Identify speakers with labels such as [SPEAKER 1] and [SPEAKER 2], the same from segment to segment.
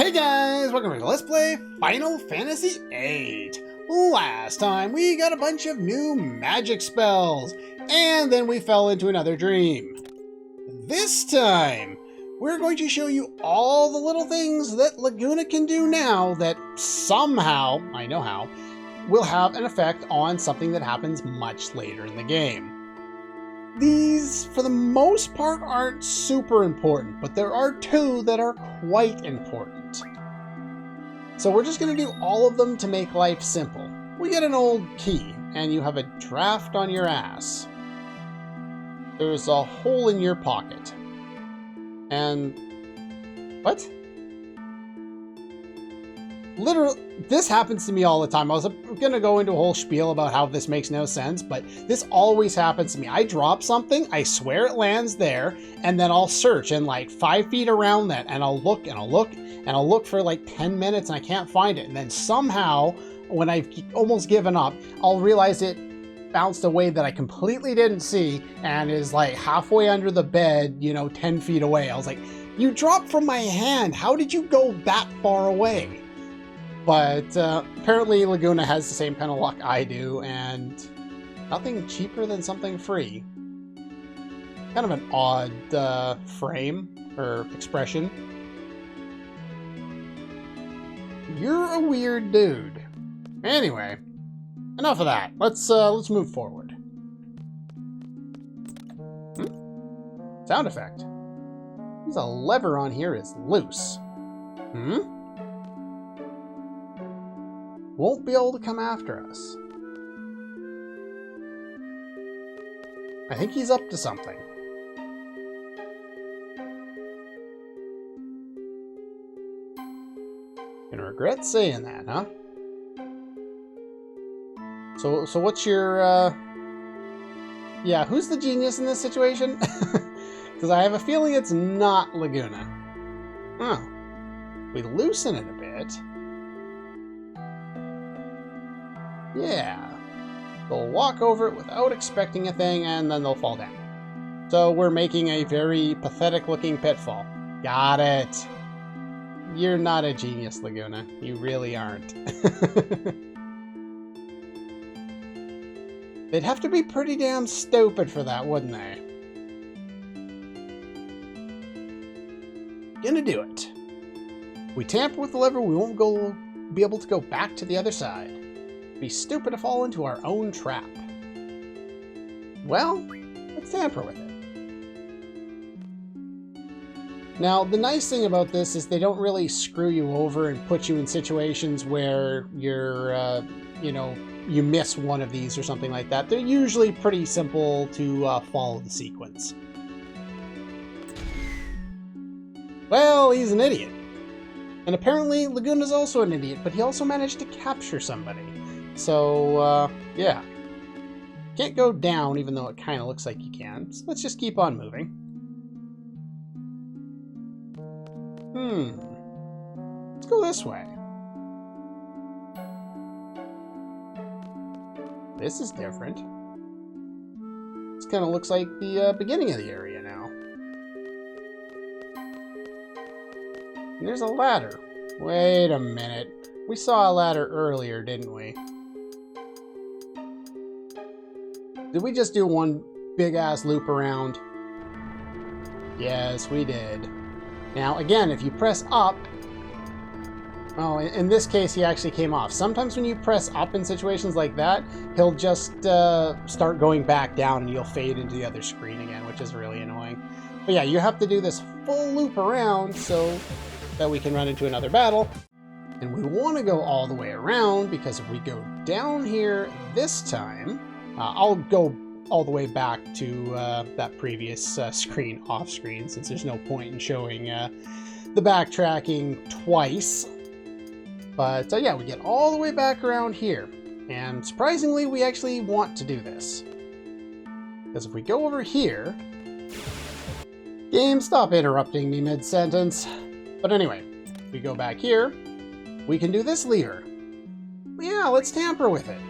[SPEAKER 1] Hey guys, welcome to Let's Play Final Fantasy VIII. Last time we got a bunch of new magic spells, and then we fell into another dream. This time, we're going to show you all the little things that Laguna can do now that somehow, I know how, will have an effect on something that happens much later in the game. These, for the most part, aren't super important, but there are two that are quite important. So we're just going to do all of them to make life simple. We get an old key, and you have a draft on your ass. There's a hole in your pocket. And... what? Literally, this happens to me all the time. I was going to go into a whole spiel about how this makes no sense, but this always happens to me. I drop something, I swear it lands there, and then I'll search in like 5 feet around that, and I'll look, and I'll look, and I'll look for like 10 minutes, and I can't find it. And then somehow, when I've almost given up, I'll realize it bounced away that I completely didn't see, and is like halfway under the bed, you know, 10 feet away. I was like, you dropped from my hand. How did you go that far away? But apparently Laguna has the same kind of luck I do, and nothing cheaper than something free. Kind of an odd frame, or expression. You're a weird dude. Anyway, enough of that. Let's move forward. Sound effect. There's a lever on here is loose. Won't be able to come after us. I think he's up to something. Gonna regret saying that, huh? So what's your, yeah, who's the genius in this situation? Because I have a feeling it's not Laguna. Oh. We loosen it a bit. Yeah, they'll walk over it without expecting a thing, and then they'll fall down. So we're making a very pathetic-looking pitfall. Got it. You're not a genius, Laguna. You really aren't. They'd have to be pretty damn stupid for that, wouldn't they? Gonna do it. If we tamper with the lever, we won't be able to go back to the other side. Be stupid to fall into our own trap. Well, let's tamper with it. Now, the nice thing about this is they don't really screw you over and put you in situations where you're, you know, you miss one of these or something like that. They're usually pretty simple to follow the sequence. Well, he's an idiot. And apparently Laguna's also an idiot, but he also managed to capture somebody. So, yeah. Can't go down, even though it kind of looks like you can. So let's just keep on moving. Let's go this way. This is different. This kind of looks like the beginning of the area now. And there's a ladder. Wait a minute. We saw a ladder earlier, didn't we? Did we just do one big-ass loop around? Yes, we did. Now, again, if you press up... oh, in this case, he actually came off. Sometimes when you press up in situations like that, he'll just start going back down and you'll fade into the other screen again, which is really annoying. But yeah, you have to do this full loop around so that we can run into another battle. And we want to go all the way around, because if we go down here this time... I'll go all the way back to that previous screen off screen, since there's no point in showing the backtracking twice. But yeah, we get all the way back around here. And surprisingly, we actually want to do this. Because if we go over here... game, stop interrupting me mid-sentence. But anyway, if we go back here, we can do this lever. Yeah, let's tamper with it.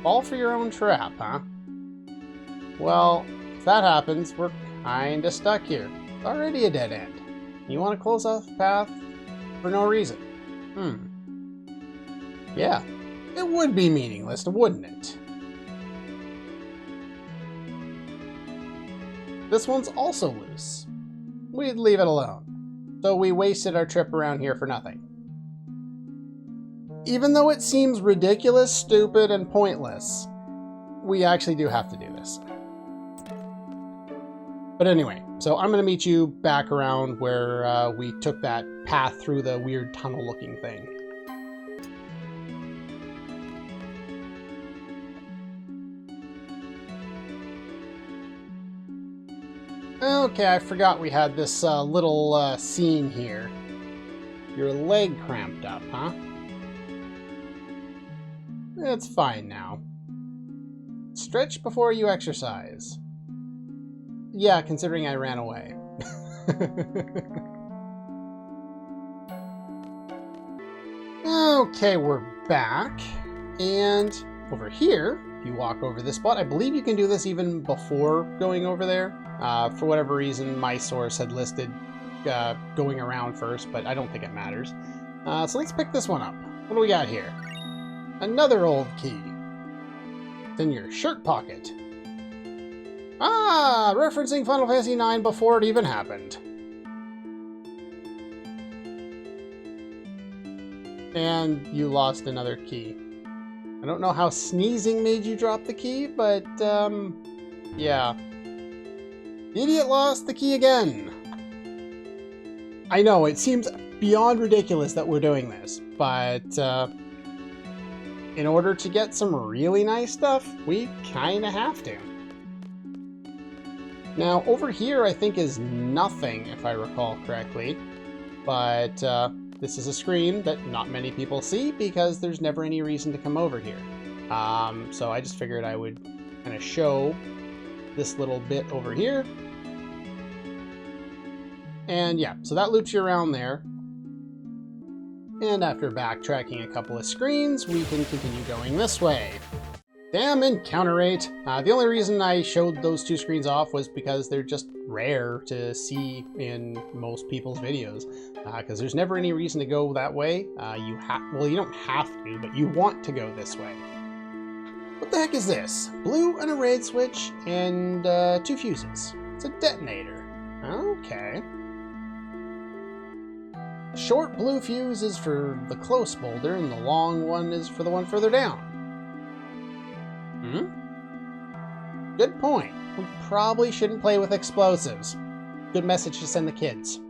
[SPEAKER 1] Fall for your own trap, huh? Well, if that happens, we're kinda stuck here. It's already a dead end. You want to close off the path for no reason. Yeah, it would be meaningless, wouldn't it? This one's also loose. We'd leave it alone. So we wasted our trip around here for nothing. Even though it seems ridiculous, stupid, and pointless, we actually do have to do this. But anyway, so I'm going to meet you back around where we took that path through the weird tunnel-looking thing. Okay, I forgot we had this little scene here. Your leg cramped up, huh? It's fine now. Stretch before you exercise. Yeah, considering I ran away. Okay, we're back. And over here, if you walk over this spot, I believe you can do this even before going over there. For whatever reason, my source had listed going around first, but I don't think it matters. So let's pick this one up. What do we got here? Another old key. It's in your shirt pocket. Ah, referencing Final Fantasy IX before it even happened. And you lost another key. I don't know how sneezing made you drop the key, but, yeah. The idiot lost the key again. I know, it seems beyond ridiculous that we're doing this, but, in order to get some really nice stuff, we kinda have to. Now, over here, I think is nothing, if I recall correctly. But this is a screen that not many people see because there's never any reason to come over here. So I just figured I would kind of show this little bit over here. And yeah, so that loops you around there. And after backtracking a couple of screens, we can continue going this way. Damn encounter rate. The only reason I showed those two screens off was because they're just rare to see in most people's videos. Because there's never any reason to go that way. Well, you don't have to, but you want to go this way. What the heck is this? Blue and a red switch and 2 fuses. It's a detonator. Okay. The short blue fuse is for the close boulder and the long one is for the one further down. Good point. We probably shouldn't play with explosives. Good message to send the kids.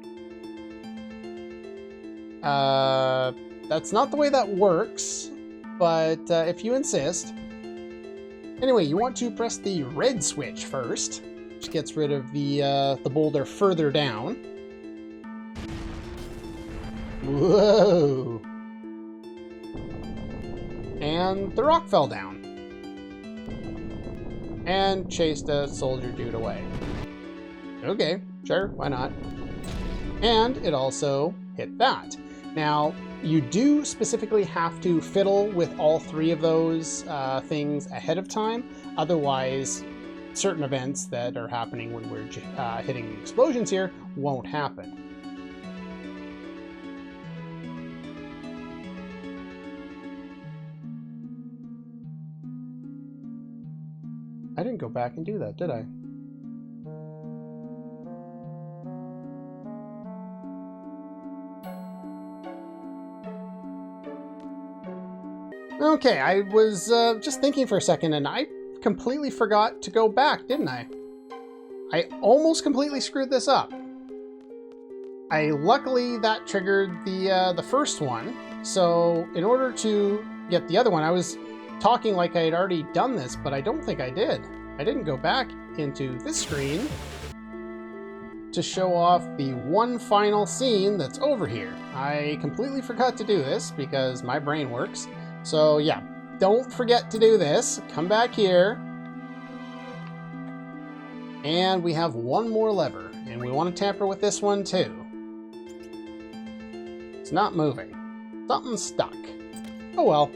[SPEAKER 1] That's not the way that works, but if you insist. Anyway, you want to press the red switch first, which gets rid of the boulder further down. Whoa! And the rock fell down. And chased a soldier dude away. Okay, sure, why not? And it also hit that. Now, you do specifically have to fiddle with all 3 of those things ahead of time. Otherwise, certain events that are happening when we're hitting the explosions here won't happen. I didn't go back and do that, did I? Okay, I was just thinking for a second and I completely forgot to go back, didn't I? I almost completely screwed this up. Luckily that triggered the first one, so in order to get the other one, I was talking like I had already done this, but I don't think I did. I didn't go back into this screen to show off the one final scene that's over here. I completely forgot to do this because my brain works. So yeah, don't forget to do this. Come back here. And we have one more lever, and we want to tamper with this one too. It's not moving. Something's stuck. Oh well.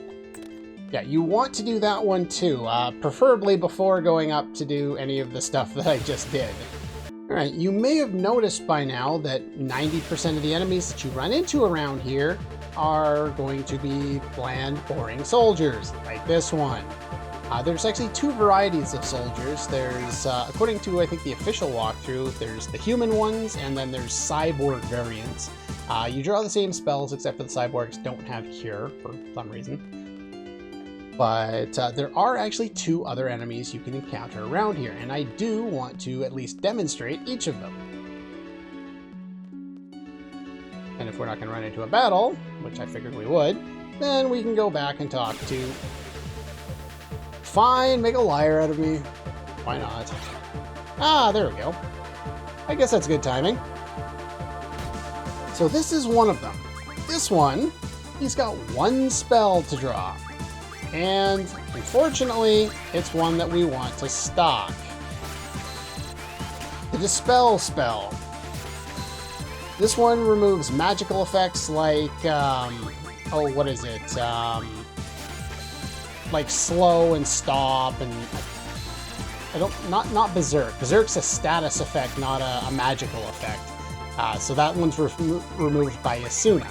[SPEAKER 1] Yeah, you want to do that one too, preferably before going up to do any of the stuff that I just did. Alright, you may have noticed by now that 90% of the enemies that you run into around here are going to be bland, boring soldiers, like this one. There's actually two varieties of soldiers. There's, according to, I think, the official walkthrough, there's the human ones, and then there's cyborg variants. You draw the same spells, except for the cyborgs don't have cure, for some reason. But there are actually two other enemies you can encounter around here, and I do want to at least demonstrate each of them. And if we're not going to run into a battle, which I figured we would, then we can go back and talk to... Fine, make a liar out of me. Why not? Ah, there we go. I guess that's good timing. So this is one of them. This one, he's got one spell to draw. And unfortunately, it's one that we want to stock. The Dispel spell. This one removes magical effects like, oh, what is it? Like slow and stop, and not Berserk. Berserk's a status effect, not a magical effect. So that one's removed by Asuna.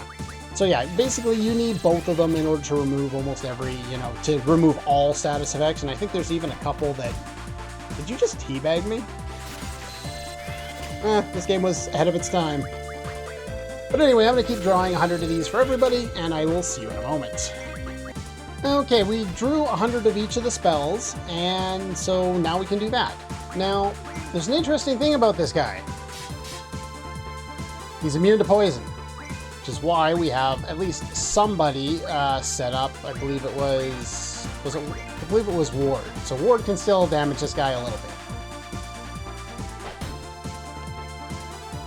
[SPEAKER 1] So yeah, basically you need both of them in order to remove almost every, to remove all status effects. And I think there's even a couple that... Did you just teabag me? This game was ahead of its time. But anyway, I'm going to keep drawing 100 of these for everybody, and I will see you in a moment. Okay, we drew 100 of each of the spells, and so now we can do that. Now, there's an interesting thing about this guy. He's immune to poison. Which is why we have at least somebody set up. I believe it was Ward. So Ward can still damage this guy a little bit.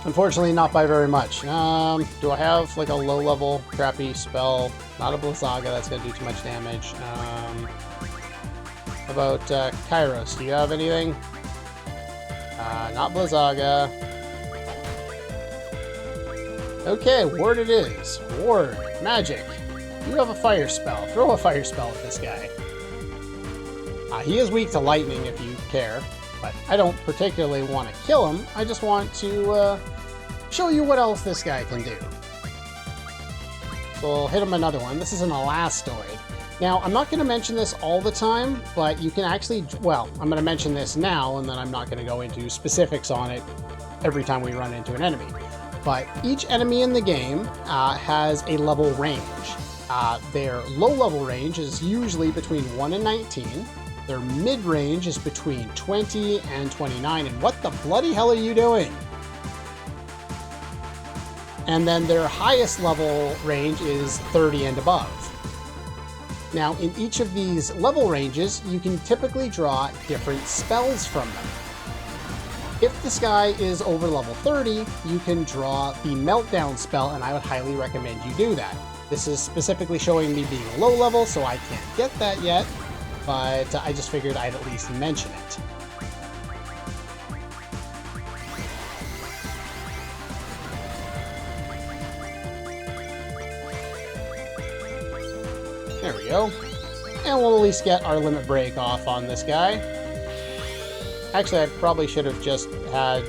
[SPEAKER 1] Unfortunately, not by very much. Do I have like a low-level crappy spell? Not a Blizzaga, that's going to do too much damage. How about Kairos? Do you have anything? Not Blizzaga. Okay, Ward it is. Ward, magic. You have a fire spell. Throw a fire spell at this guy. He is weak to lightning if you care, but I don't particularly want to kill him. I just want to show you what else this guy can do. So we'll hit him another one. This is an Elastoid. Now, I'm not going to mention this all the time, but you can actually, well, I'm going to mention this now, and then I'm not going to go into specifics on it every time we run into an enemy. But each enemy in the game has a level range. Their low-level range is usually between 1 and 19. Their mid-range is between 20 and 29. And what the bloody hell are you doing? And then their highest level range is 30 and above. Now, in each of these level ranges, you can typically draw different spells from them. If this guy is over level 30, you can draw the Meltdown spell, and I would highly recommend you do that. This is specifically showing me being low level, so I can't get that yet, but I just figured I'd at least mention it. There we go. And we'll at least get our limit break off on this guy. Actually, I probably should have just had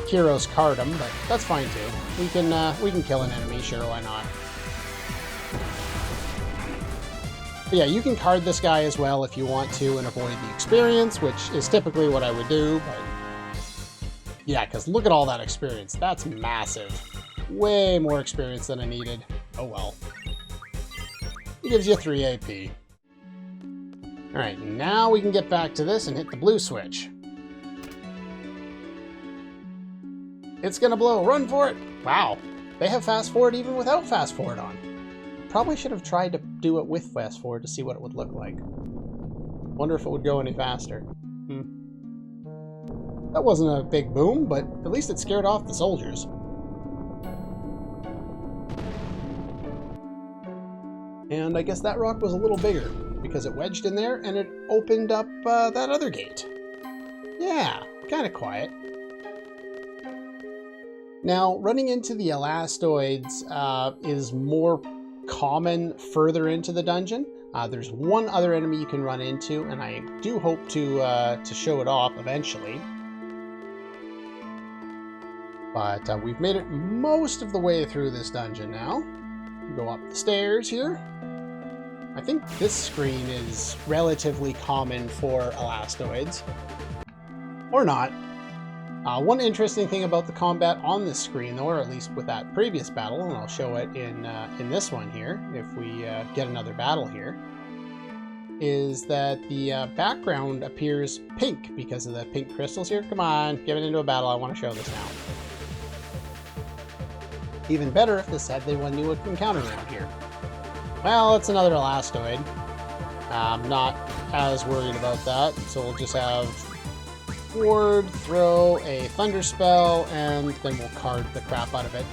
[SPEAKER 1] Kyros card him, but that's fine too. We can kill an enemy, sure, why not? But yeah, you can card this guy as well if you want to and avoid the experience, which is typically what I would do, but yeah, because look at all that experience. That's massive. Way more experience than I needed. Oh well. It gives you 3 AP. Alright, now we can get back to this and hit the blue switch. It's gonna blow. Run for it! Wow. They have fast forward even without fast forward on. Probably should have tried to do it with fast forward to see what it would look like. Wonder if it would go any faster. That wasn't a big boom, but at least it scared off the soldiers. And I guess that rock was a little bigger, because it wedged in there and it opened up that other gate. Yeah, kind of quiet. Now, running into the Elastoids is more common further into the dungeon. There's one other enemy you can run into, and I do hope to show it off eventually. But we've made it most of the way through this dungeon now. Go up the stairs here. I think this screen is relatively common for elastoids. Or not. One interesting thing about the combat on this screen, though, or at least with that previous battle, and I'll show it in this one here, if we get another battle here, is that the background appears pink because of the pink crystals here. Come on, get it into a battle. I want to show this now. Even better if this said they won new encounter around here. Well, it's another elastoid. I'm not as worried about that, so we'll just have ward, throw, a thunder spell, and then we'll card the crap out of it.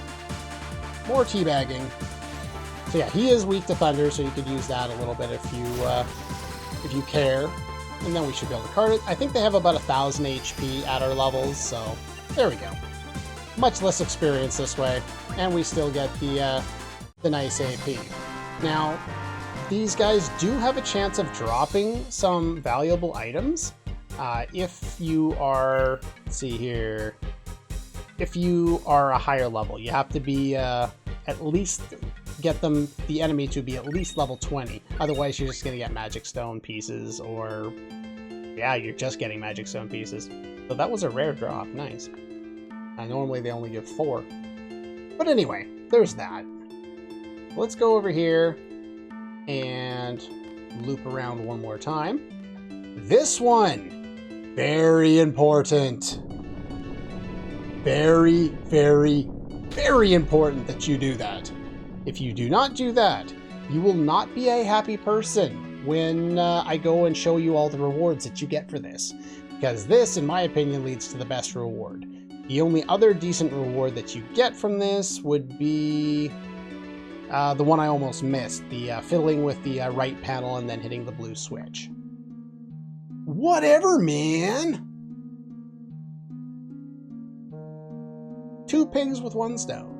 [SPEAKER 1] More teabagging. So yeah, he is weak to thunder, so you could use that a little bit if you care. And then we should be able to card it. I think they have about 1,000 HP at our levels, so there we go. Much less experience this way, and we still get the nice AP. Now, these guys do have a chance of dropping some valuable items. If you are, let's see here, if you are a higher level, you have to be at least get the enemy to be at least level 20. Otherwise, you're just going to get magic stone pieces, or yeah, you're just getting magic stone pieces. So that was a rare drop. Nice. Normally they only give 4. But anyway, there's that. Let's go over here and loop around one more time. This one, very important. Very, very, very important that you do that. If you do not do that, you will not be a happy person when I go and show you all the rewards that you get for this. Because this, in my opinion, leads to the best reward. The only other decent reward that you get from this would be the one I almost missed, the fiddling with the right panel and then hitting the blue switch. Whatever, man! 2 pigs with 1 stone.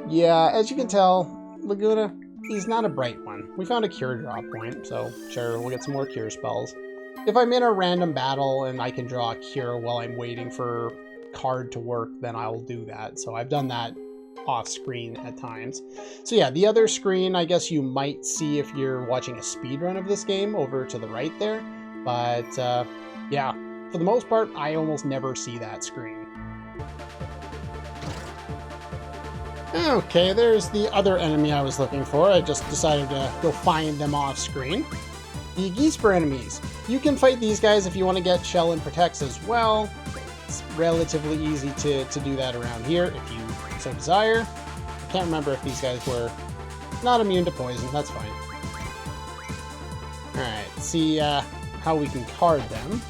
[SPEAKER 1] Yeah, as you can tell, Laguna, he's not a bright one. We found a cure drop point, so sure, we'll get some more cure spells. If I'm in a random battle and I can draw a cure while I'm waiting for card to work, then I'll do that. So I've done that off screen at times. So yeah, the other screen I guess you might see if you're watching a speed run of this game over to the right there. But yeah, for the most part, I almost never see that screen. Okay, there's the other enemy I was looking for. I just decided to go find them off screen. The Geesper enemies. You can fight these guys if you want to get Shell and Protects as well. It's relatively easy to do that around here if you so desire. I can't remember if these guys were not immune to poison. That's fine. Alright, see how we can card them.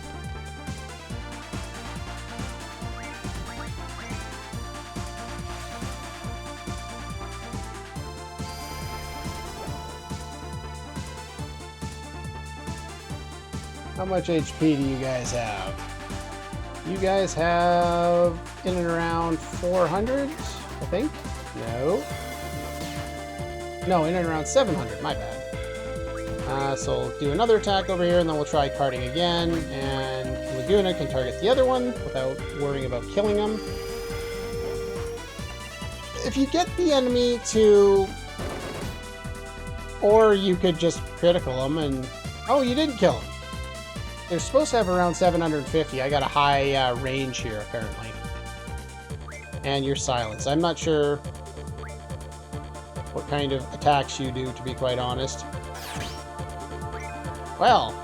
[SPEAKER 1] How much HP do you guys have? You guys have in and around 400, I think? No, in and around 700, my bad. So we'll do another attack over here, and then we'll try carding again, and Laguna can target the other one without worrying about killing him. If you get the enemy to... Or you could just critical him and... Oh, you didn't kill him! They're supposed to have around 750. I got a high range here, apparently. And you're silenced. I'm not sure what kind of attacks you do, to be quite honest. Well,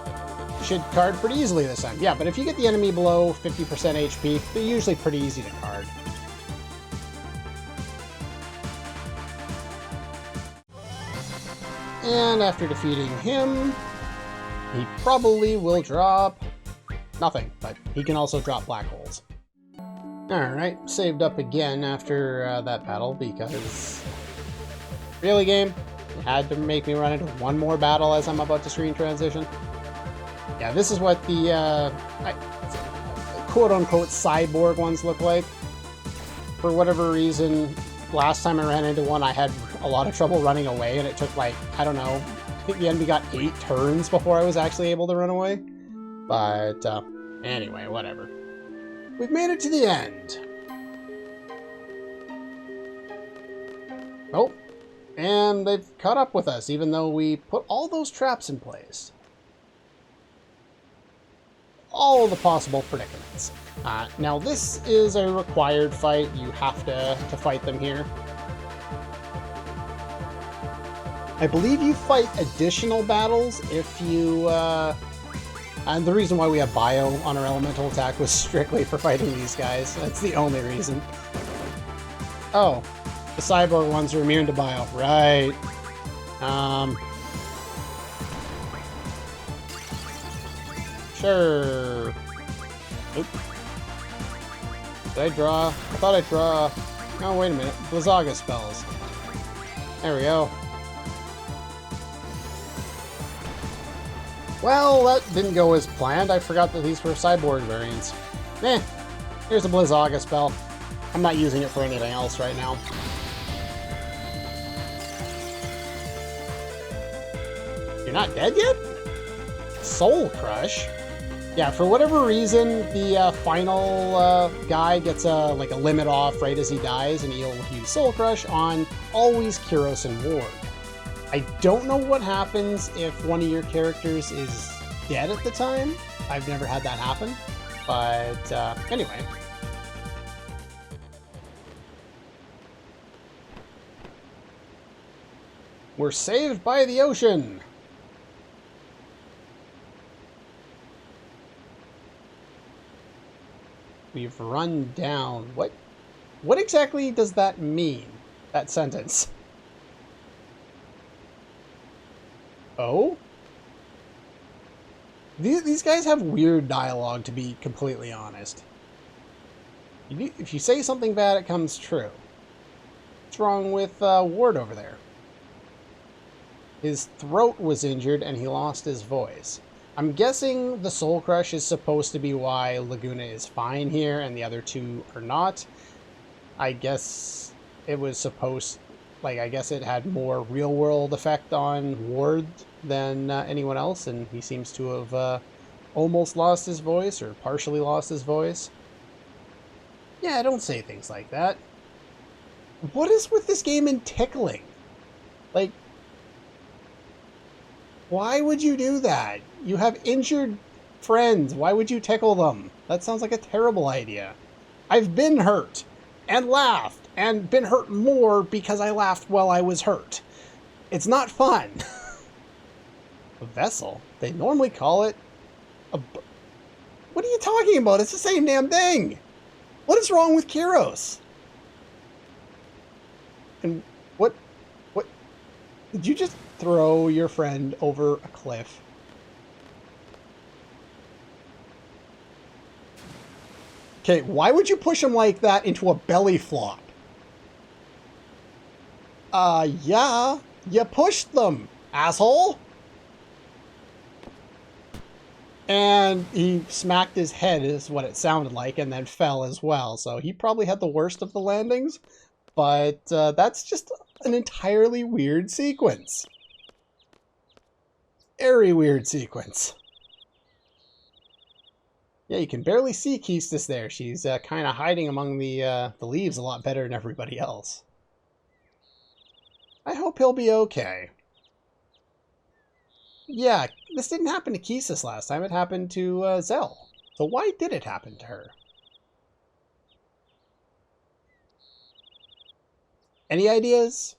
[SPEAKER 1] you should card pretty easily this time. Yeah, but if you get the enemy below 50% HP, they're usually pretty easy to card. And after defeating him, he probably will drop nothing, but he can also drop black holes. Alright, saved up again after that battle because... Really, game? You had to make me run into one more battle as I'm about to screen transition? Yeah, this is what the quote-unquote cyborg ones look like. For whatever reason, last time I ran into one, I had a lot of trouble running away, and it took like, I don't know, I think the enemy got 8 turns before I was actually able to run away. But Anyway, whatever. We've made it to the end. Oh, and they've caught up with us, even though we put all those traps in place. All the possible predicaments. Now, this is a required fight. You have to fight them here. I believe you fight additional battles if you... and the reason why we have bio on our elemental attack was strictly for fighting these guys. That's the only reason. Oh, the cyborg ones are immune to bio. Right. Sure. Oop. Did I draw? I thought I'd draw... Oh, wait a minute. Blizzaga spells. There we go. Well, that didn't go as planned. I forgot that these were cyborg variants. Eh, here's a Blizzaga spell. I'm not using it for anything else right now. You're not dead yet? Soul Crush? Yeah, for whatever reason, the final guy gets like a limit off right as he dies, and he'll use Soul Crush on always Kyros and Ward. I don't know what happens if one of your characters is dead at the time. I've never had that happen. But anyway. We're saved by the ocean. We've run down. What exactly does that mean? That sentence. Oh? These guys have weird dialogue, to be completely honest. If you say something bad, it comes true. What's wrong with Ward over there? His throat was injured and he lost his voice. I'm guessing the Soul Crush is supposed to be why Laguna is fine here and the other two are not. I guess it was supposed... Like, I guess it had more real-world effect on Ward than anyone else, and he seems to have almost lost his voice, or partially lost his voice. Yeah, don't say things like that. What is with this game and tickling? Like, why would you do that? You have injured friends. Why would you tickle them? That sounds like a terrible idea. I've been hurt, and laughed. And been hurt more because I laughed while I was hurt. It's not fun. A vessel? They normally call it a... What are you talking about? It's the same damn thing. What is wrong with Kyros? And what... Did you just throw your friend over a cliff? Okay, why would you push him like that into a belly flop? Yeah. You pushed them, asshole! And he smacked his head, is what it sounded like, and then fell as well. So he probably had the worst of the landings. But that's just an entirely weird sequence. Very weird sequence. Yeah, you can barely see Keestis there. She's kind of hiding among the leaves a lot better than everybody else. I hope he'll be okay. Yeah, this didn't happen to Keestis last time. It happened to Zell. So why did it happen to her? Any ideas?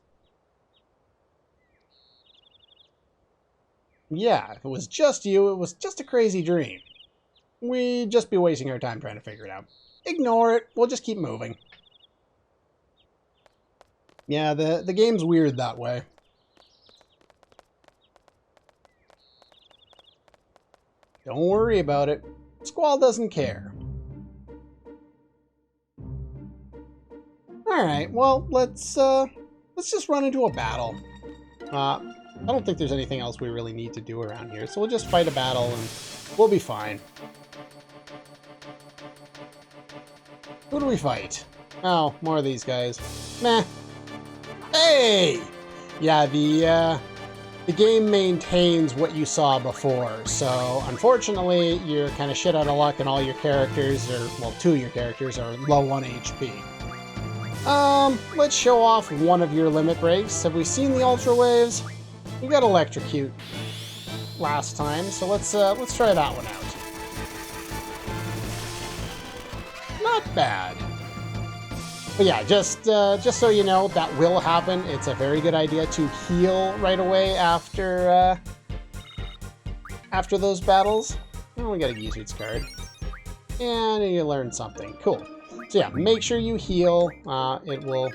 [SPEAKER 1] Yeah, if it was just you, it was just a crazy dream. We'd just be wasting our time trying to figure it out. Ignore it. We'll just keep moving. Yeah, the game's weird that way. Don't worry about it. Squall doesn't care. Alright, well, let's just run into a battle. I don't think there's anything else we really need to do around here, so we'll just fight a battle and we'll be fine. Who do we fight? Oh, more of these guys. Meh. Hey! Yeah, the game maintains what you saw before. So unfortunately, you're kind of shit out of luck and all your characters are, well, 2 of your characters are low on HP. Let's show off one of your limit breaks. Have we seen the Ultra Waves? We got Electrocute last time, so let's try that one out. Not bad. But yeah, just so you know, that will happen. It's a very good idea to heal right away after those battles. Oh, we got a Gizu's card. And you learned something. Cool. So yeah, make sure you heal. It will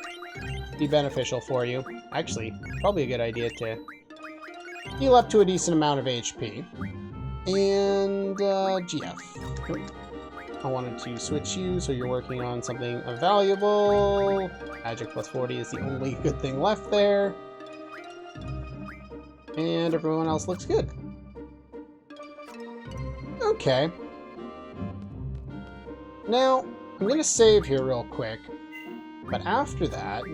[SPEAKER 1] be beneficial for you. Actually, probably a good idea to heal up to a decent amount of HP. And GF. I wanted to switch you, so you're working on something valuable. Magic plus 40 is the only good thing left there. And everyone else looks good. Okay. Now, I'm going to save here real quick. But after that,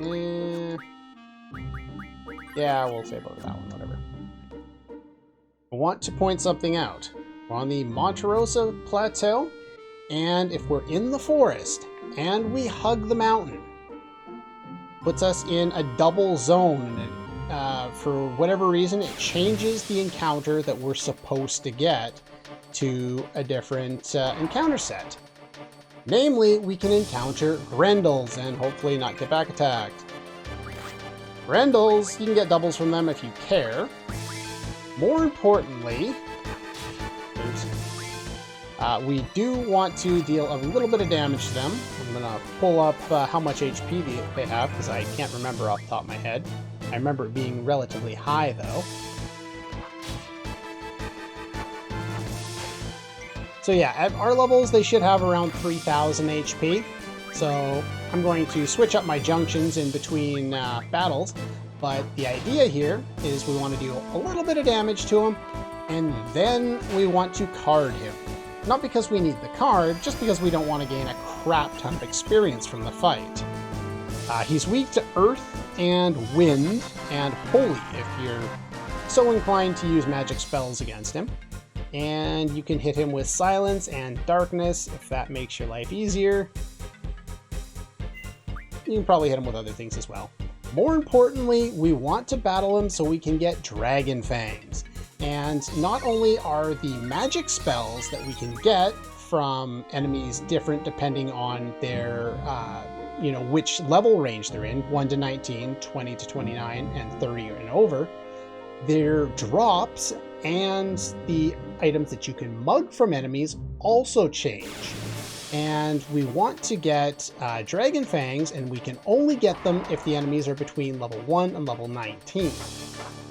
[SPEAKER 1] yeah, we'll save over that one, whatever. I want to point something out. We're on the Monterosa Plateau. And if we're in the forest and we hug the mountain, puts us in a double zone. For whatever reason, it changes the encounter that we're supposed to get to a different encounter set. Namely, we can encounter Grendels and hopefully not get back attacked. Grendels, you can get doubles from them if you care. More importantly, we do want to deal a little bit of damage to them. I'm going to pull up how much HP they have, because I can't remember off the top of my head. I remember it being relatively high, though. So yeah, at our levels, they should have around 3,000 HP. So I'm going to switch up my junctions in between battles. But the idea here is we want to deal a little bit of damage to him, and then we want to card him. Not because we need the card, just because we don't want to gain a crap ton of experience from the fight. He's weak to Earth and Wind and Holy if you're so inclined to use magic spells against him. And you can hit him with Silence and Darkness if that makes your life easier. You can probably hit him with other things as well. More importantly, we want to battle him so we can get Dragon Fangs. And not only are the magic spells that we can get from enemies different depending on their, which level range they're in, 1 to 19, 20 to 29, and 30 and over, their drops and the items that you can mug from enemies also change. And we want to get Dragon Fangs, and we can only get them if the enemies are between level 1 and level 19.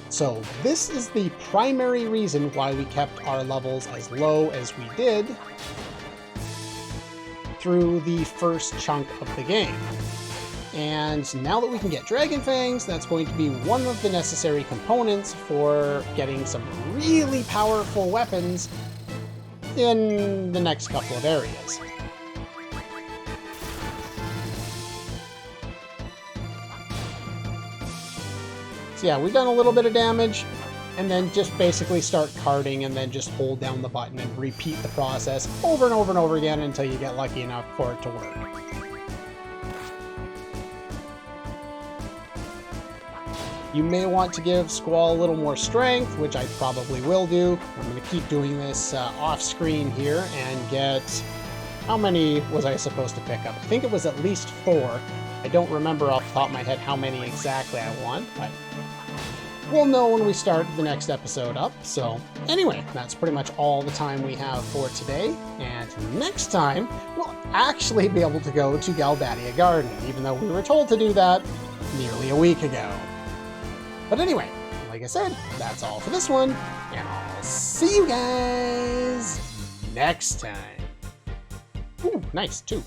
[SPEAKER 1] So this is the primary reason why we kept our levels as low as we did through the first chunk of the game. And now that we can get Dragon Fangs, that's going to be one of the necessary components for getting some really powerful weapons in the next couple of areas. So yeah, we've done a little bit of damage, and then just basically start carding and then just hold down the button and repeat the process over and over and over again until you get lucky enough for it to work. You may want to give Squall a little more strength, which I probably will do. I'm going to keep doing this off screen here and get... How many was I supposed to pick up? I think it was at least 4. I don't remember off the top of my head how many exactly I want, but we'll know when we start the next episode up. So anyway, that's pretty much all the time we have for today. And next time, we'll actually be able to go to Galbadia Garden, even though we were told to do that nearly a week ago. But anyway, like I said, that's all for this one, and I'll see you guys next time. Ooh, nice, 2.